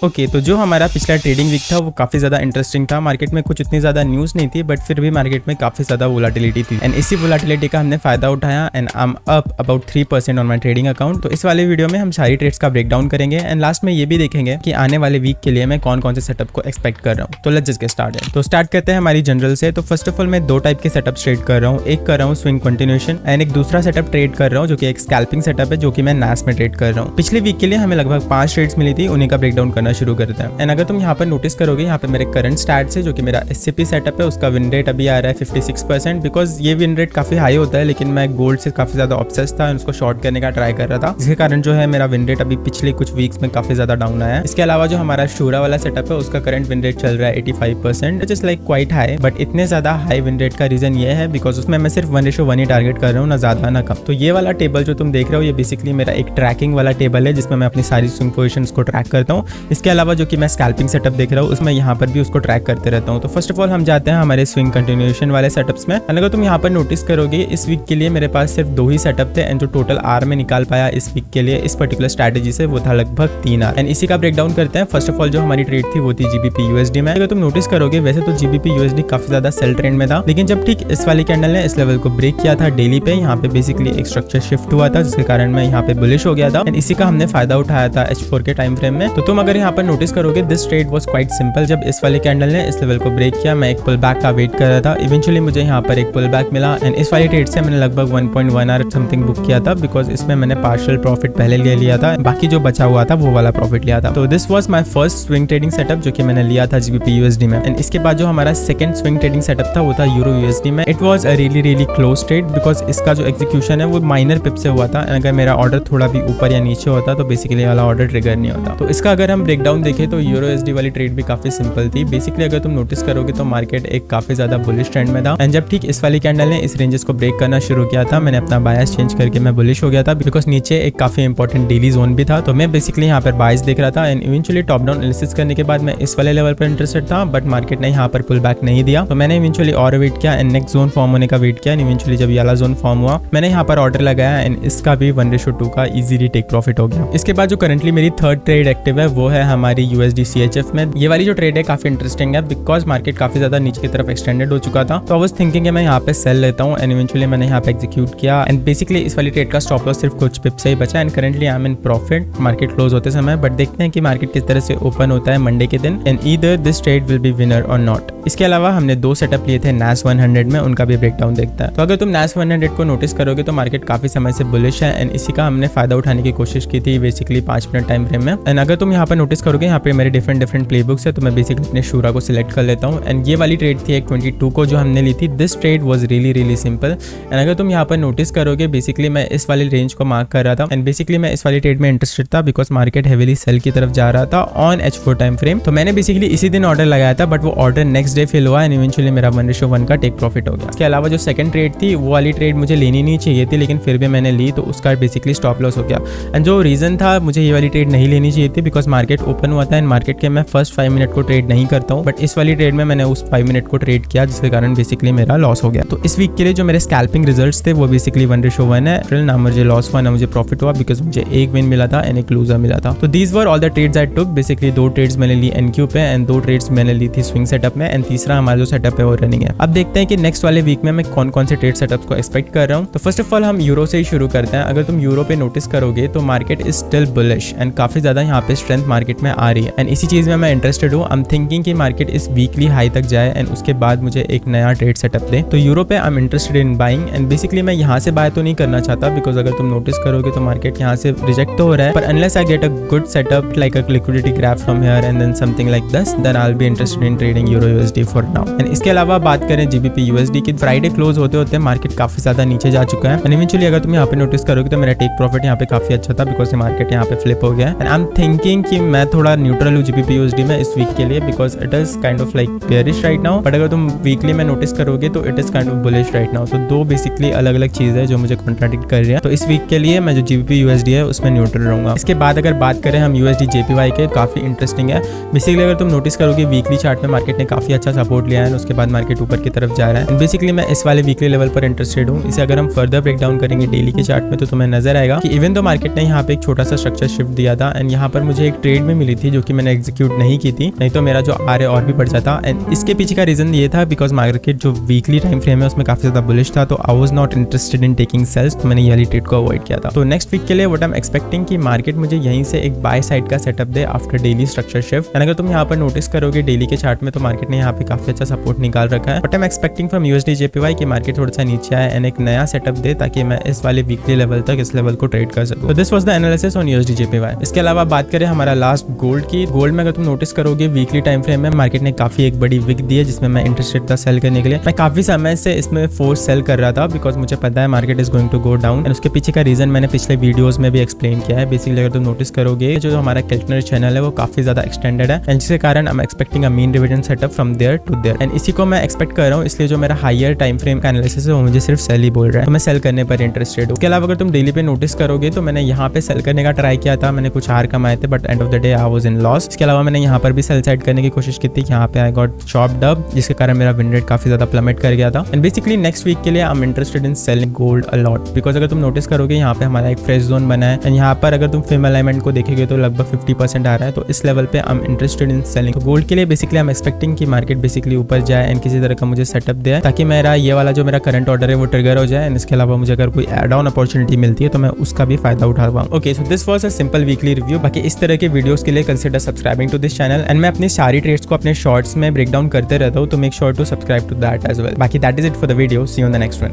Okay, तो जो हमारा पिछला ट्रेडिंग वीक था वो काफ़ी ज़्यादा इंटरेस्टिंग था। मार्केट में कुछ इतनी ज़्यादा न्यूज़ नहीं थी, बट फिर भी मार्केट में काफ़ी ज़्यादा वोलाटिलिटी थी एंड इसी वोलाटिलिटी का हमने फ़ायदा उठाया and I am up about 3% on my trading account. तो इस वाले वीडियो में हम सारी ट्रेड्स का ब्रेक डाउन करेंगे एंड लास्ट में ये भी देखेंगे कि आने वाले वीक के लिए मैं कौन कौन से सेटअप को एक्सपेक्ट कर रहा हूँ। तो लेट्स जस्ट गेट स्टार्टेड। तो स्टार्ट करते हैं हमारी जनरल से। तो फर्स्ट ऑफ ऑल मैं दो टाइप के सेटअप ट्रेड कर रहा हूँ। एक कर रहा हूँ स्विंग कंटिन्यूएशन एंड एक दूसरा सेटअप ट्रेड कर रहा हूँ जो कि एक स्कैल्पिंग सेटअप है, जो कि मैं नास में ट्रेड कर रहा हूँ। पिछले वीक के लिए हमें लगभग 5 ट्रेड्स मिली थी, उन्हीं का ब्रेक डाउन करना शुरू करते हैं। अगर तुम यहाँ पर नोटिस करोगे, यहाँ पे मेरे करंट स्टैट्स है जो कि मेरा एससीपी सेटअप है, उसका विन रेट अभी आ रहा है 56%। बिकॉज ये विन रेट काफी हाई होता है, लेकिन मैं गोल्ड से काफी ज्यादा ऑब्सेस्ड था, उसको शॉर्ट करने का ट्राई कर रहा था, जिसके कारण जो है मेरा विन रेट अभी पिछले कुछ वीक्स में काफी ज्यादा डाउन आया है। इसके अलावा जो हमारा शूरा वाला सेटअप है उसका करंट विन रेट चल रहा है 85%, which is like quite high. But इतने ज्यादा हाई विन रेट का रीजन ये है बिकॉज उसमें मैं सिर्फ 1:1 ही टारगेट कर रहा हूँ, ना ज्यादा ना कम। तो ये वाला टेबल जो तुम देख रहे हो ये बेसिकली मेरा एक ट्रैकिंग वाला टेबल है, जिसमें मैं अपनी सारी स्विंग पोजीशंस को ट्रैक करता हूँ। इसके अलावा जो कि मैं स्कैल्पिंग सेटअप देख रहा हूँ उसमें यहाँ पर भी उसको ट्रैक करते रहता हूँ। तो फर्स्ट ऑफ ऑल हम जाते हैं हमारे स्विंग कंटिन्यूएशन वाले सेटअप्स में। अगर तुम यहाँ पर नोटिस करोगे, इस वीक के लिए मेरे पास सिर्फ 2 ही सेटअप थे एंड जो टोटल आर में निकाल पाया इस वीक के लिए इस पर्टिकुलर स्ट्रैटेजी से वो था लगभग 3 आर एंड इसी का ब्रेक डाउन करते हैं। फर्स्ट ऑफ ऑल जो हमारी ट्रेड थी वो थी जीबीपी यूएसडी में। अगर तुम नोटिस करोगे, वैसे तो जीबीपी यूएसडी काफी ज्यादा सेल ट्रेंड में था, लेकिन जब ठीक इस वाली कैंडल ने इस लेवल को ब्रेक किया था डेली पे, यहाँ पे बेसिकली एक स्ट्रक्चर शिफ्ट हुआ था, जिसके कारण मैं यहाँ पे बुलिश हो गया था एंड इसी का हमने फायदा उठाया था H4 के टाइम फ्रेम में। तो तुम अगर यहाँ पर नोटिस करोगे, this trade was quite simple. जब इस वाली कैंडल ने इस लेवल को ब्रेक किया, मैं एक पुल बैक का वेट कर रहा था। इवेंचुअली मुझे यहाँ पर एक पुल बैक मिला एंड इस वाली ट्रेड से मैंने लगभग 1.1 आवर समथिंग बुक किया था, बिकॉज इसमें मैंने पार्शियल प्रॉफिट पहले ले लिया था, बाकी जो बचा हुआ था वो वाला प्रॉफिट लिया था। तो this was my first swing trading setup जो कि मैंने लिया था जीबीपी यूएसडी में एंड इसके बाद जो हमारा सेकंड स्विंग ट्रेडिंग सेटअप था वो था यूरो यूएसडी में। It was a really close trade because इसका जो एग्जीक्यूशन है वो माइनर पिप से हुआ था। अगर मेरा ऑर्डर थोड़ा भी ऊपर या नीचे होता तो बेसिकली वाला ऑर्डर ट्रिगर नहीं होता। तो इसका अगर हम ब्रेक डाउन देखें तो यूरो यूएसडी वाली ट्रेड भी काफी सिंपल थी। बेसिकली अगर तुम नोटिस करोगे तो मार्केट एक काफी ज्यादा बुलिश ट्रेंड में था एंड जब ठीक इस वाली कैंडल ने इस रेंजेस को ब्रेक करना शुरू किया था, मैंने अपना बायस चेंज करके मैं बुलिश हो गया था, बिकॉज नीचे एक काफी इंपॉर्टेंट डेली जोन भी था। तो मैं बेसिकली यहाँ पर बायस देख रहा था and eventually top down analysis करने के बाद मैं इस वाले लेवल पर इंटरेस्टेड था, बट मार्केट ने यहाँ पर पुल बैक नहीं दिया। तो मैंने इवेंचुअली और वेट किया एंड नेक्स्ट जोन फॉर्म होने का वेट किया एंड इवेंचुअली जब ये वाला जोन फॉर्म हुआ, मैंने यहाँ पर ऑर्डर लगाया एंड इसका भी 1:2 का इजीली टेक प्रॉफिट हो गया। इसके बाद जो करंटली मेरी थर्ड ट्रेड एक्टिव है वो है हमारी यूएसडी CHF में। ये वाली जो ट्रेड है काफी इंटरेस्टिंग है बिकॉज मार्केट काफी ज्यादा नीचे की तरफ एक्सटेंडेड हो चुका था। तो आई वाज थिंकिंग कि मैं यहाँ पे सेल लेता हूँ एंड इवेंचुअली मैंने यहाँ पे एग्जीक्यूट किया एंड बेसिकली इस वाली ट्रेड का स्टॉप लॉस सिर्फ कुछ पिप से ही बचा and currently I am in profit market close होते समय। बट देखते हैं कि मार्केट किस तरह से ओपन होता है मंडे के दिन and either this trade will be winner और नॉट। इसके अलावा हमने 2 सेटअप लिए थे NAS 100 में, उनका भी ब्रेक डाउन देखता है। तो अगर तुम NAS 100 को नोटिस करोगे तो मार्केट काफी समय से बुलिश है एंड इसी का हमने फायदा उठाने की कोशिश की थी बेसिकली 5 मिनट टाइम फ्रेम में। एंड अगर तुम यहाँ पर नोटिस करोगे, यहाँ पे मेरे डिफरेंट प्ले बुक्स है, तो मैं बेसिकली अपने शूरा को सिलेक्ट कर लेता हूँ एंड ये वाली ट्रेड थी एक 22 को जो हमने ली थी। This trade was really simple and अगर तुम यहाँ पर नोटिस करोगे, बेसिकली मैं इस वाली रेंज को मार्क कर रहा था एंड बेसिकली मैं इस वाली ट्रेड में इंटरेस्टेड था बिकॉज मार्केट हेवीली सेल की तरफ जा रहा था ऑन H4 टाइम फ्रेम। तो मैंने बेसिकली इसी दिन ऑर्डर लगाया था, बट वो ऑर्डर नेक्स्ट डे फिल हुआ एंड इवेंचुअली मेरा 1:1 का टेक प्रॉफिट हो गया। इसके अलावा जो सेकंड ट्रेड थी वो वाली ट्रेड मुझे लेनी नहीं चाहिए थी, लेकिन फिर भी मैंने ली, तो उसका बेसिकली स्टॉप लॉस हो गया। एंड जो रीजन था मुझे ये वाली ट्रेड नहीं लेनी चाहिए थी बिकॉज मार्केट ओपन हुआ था एंड मार्केट के मैं फर्स्ट 5 मिनट को ट्रेड नहीं करता हूँ, बट इस वाली ट्रेड में मैंने उस 5 मिनट को ट्रेड किया, जिसके कारण बेसिकली मेरा लॉस हो गया। तो इस वीक के लिए जो मेरे स्कैल्पिंग रिजल्ट्स थे वो बेसिकली 1:1 है। ना मुझे लॉस हुआ ना मुझे प्रॉफिट हुआ बिकॉज मुझे एक विन मिला था एंड एक लूजर मिला था। तो these were all the trades I took. Basically 2 trades मैंने ली NQ पे एंड 2 ट्रेड्स मैंने ली थी स्विंग सेटअप में एंड तीसरा हमारा जो सेटअप है वो रनिंग है। अब देखते हैं कि नेक्स्ट वाले वीक में मैं कौन कौन से ट्रेड सेटअप्स को एक्सपेक्ट कर रहा हूँ। तो फर्स्ट ऑफ ऑल हम यूरो से ही शुरू करते हैं। अगर तुम यूरो पे नोटिस करोगे तो market is still bullish and काफी ज्यादा यहाँ पे स्ट्रेंथ मार्केट में आ रही है एंड इसी चीज में मैं इंटरेस्टेड हूँ। आई एम थिंकिंग कि मार्केट इस वीकली हाई तक जाए एंड उसके बाद मुझे एक नया ट्रेड सेटअप दे। तो यूरो पे I am interested in buying and basically मैं यहाँ से बाय तो नहीं करना चाहता बिकॉज अगर तुम नोटिस करोगे तो मार्केट यहाँ से रिजेक्ट तो हो रहा है, पर unless I get a good setup like a liquidity graph from here and then something like this, then I will be interested in trading euro USD for now. And इसके अलावा बात करें जीबीपी यूएसडी की, Friday close होते होते market काफी ज्यादा नीचे जा चुका है एंड इवेंचुअली अगर तुम यहाँ पे नोटिस करोगे तो मेरा टेक प्रॉफिट यहाँ पे काफी अच्छा था बिकॉज मार्केट यहाँ पे फ्लिप हो गया एंड आई एम थिंकिंग कि मैं थोड़ा न्यूट्रल हूँ जीबीपी यूएसडी में इस वीक के लिए because it is kind of like bearish right now, but अगर तुम वीकली में नोटिस करोगे तो it is kind of bullish right now. तो 2 बेसिकली अलग अलग चीज है जो मुझे कॉन्ट्राडिक्ट कर रही है। तो इस वीक के लिए मैं जो जीबीपी यूएसडी है उसमें न्यूट्रल रहूंगा। इसके बाद अगर बात करें हम यूएसडी JPY के, काफी इंटरेस्टिंग है। बेसिकली अगर तुम नोटिस करोगे वीकली चार्ट में मार्केट ने काफी अच्छा सपोर्ट लिया है, उसके बाद मार्केट ऊपर की तरफ जा रहा है। बेसिकली मैं इस वाले वीकली लेवल पर इंटरेस्टेड हूँ। इसे अगर हम फर्दर ब्रेक डाउन करेंगे डेली के चार्ट में तो तुम्हें नजर आएगा कि इवन तो मार्केट ने यहाँ पे एक छोटा सा स्ट्रक्चर शिफ्ट दिया था एंड यहाँ पर मुझे एक ट्रेड भी मिली थी जो कि मैंने एग्जीक्यूट नहीं की थी, नहीं तो मेरा जो आर है और भी बढ़ जाता। एंड इसके पीछे का रीजन ये था बिकॉज मार्केट जो वीकली टाइम फ्रेम है उसमें काफी ज्यादा बुलिश था, तो I was not interested in taking sells, तो मैंने ये वाली ट्रेड को अवॉइड किया था। तो नेक्स्ट वीक के लिए व्हाट आई एम एक्सपेक्टिंग कि मार्केट मुझे यहीं से एक बाय साइड का setup they after daily structure shift. And अगर तुम यहाँ पर नोटिस करोगे डेली के चार्ट में तो मार्केट ने यहाँ पे काफी अच्छा सपोर्ट निकाल रखा है, but I am expecting from USD JPY कि मार्केट थोड़ा सा नीचे आए एंड एक नया सेटअप दे ताकि मैं इस वाले वीकली लेवल तक इस लेवल को ट्रेड कर सकूं। तो this was the analysis on USD JPY. इसके अलावा बात करें हमारा लास्ट गोल्ड की, गोल्ड में अगर तुम नोटिस करोगे वीकली टाइम फ्रेम में मार्केट ने काफी एक बड़ी विक दी है जिसमें मैं इंटरेस्टेड था सेल करने के लिए। मैं काफी समय से इसमें फोर्स सेल कर रहा था बिकॉज मुझे पता है market is going to go down, and उसके पीछे का रीजन मैंने पिछले वीडियोस में भी एक्सप्लेन किया है। बेसिकली अगर तुम नोटिस करोगे जो हमारा कैल्कुलेटर चैनल है वो काफी ज्यादा एक्सटेंडेड है, एंड जिसके कारण I am expecting a mean division setup from there to there, and इसी को मैं एक्सपेक्ट कर रहा हूँ। इसलिए जो मेरा हायर टाइम फ्रेम का एनालिसिस है वो मुझे सिर्फ सेल ही बोल रहा है, तो मैं सेल करने पर इंटरेस्टेड हूँ। इसके अलावा अगर तुम डेली पे नोटिस करोगे तो मैंने यहाँ पे सेल करने का ट्राई किया था, मैंने कुछ हार कमाए थे but end of the day I was in loss. इसके अलावा मैंने यहाँ पर भी सेल साइड करने की कोशिश की थी, यहाँ पे आई गॉट चॉप्ड अप जिसके कारण मेरा विन रेट काफी ज्यादा प्लमेट कर गया था। एंड बेसिकली नेक्स्ट वीक के लिए I am interested in selling gold a lot because अगर तुम नोटिस करोगे यहाँ पे हमारा एक फ्रेश जोन बना है, एंड यहाँ पर अगर तुम फिल्म अलाइनमेंट को देखेंगे तो लगभग 50% आ रहा है, तो इस लेवल पे I am interested in selling. तो गोल्ड के लिए बेसिकली आई एम एक्सपेक्टिंग कि मार्केट बेसिकली ऊपर जाए एंड किसी तरह का मुझे सेटअप दे ताकि मेरा ये वाला जो मेरा करंट ऑर्डर है वो ट्रिगर हो जाए, एंड इसके अलावा मुझे अगर कोई एड ऑन अपॉर्चुनिटी मिलती है तो मैं उसका भी फायदा उठा पाऊँ। Okay, so this was a simple weekly review. बाकी इस तरह के वीडियोस के लिए consider subscribing to this channel, and मैं अपनी सारी ट्रेड्स को अपने शॉर्ट्स में ब्रेक डाउन करते रहता हूँ, तो make sure to subscribe to that as well. बाकी that is it for the video, see you on the next one.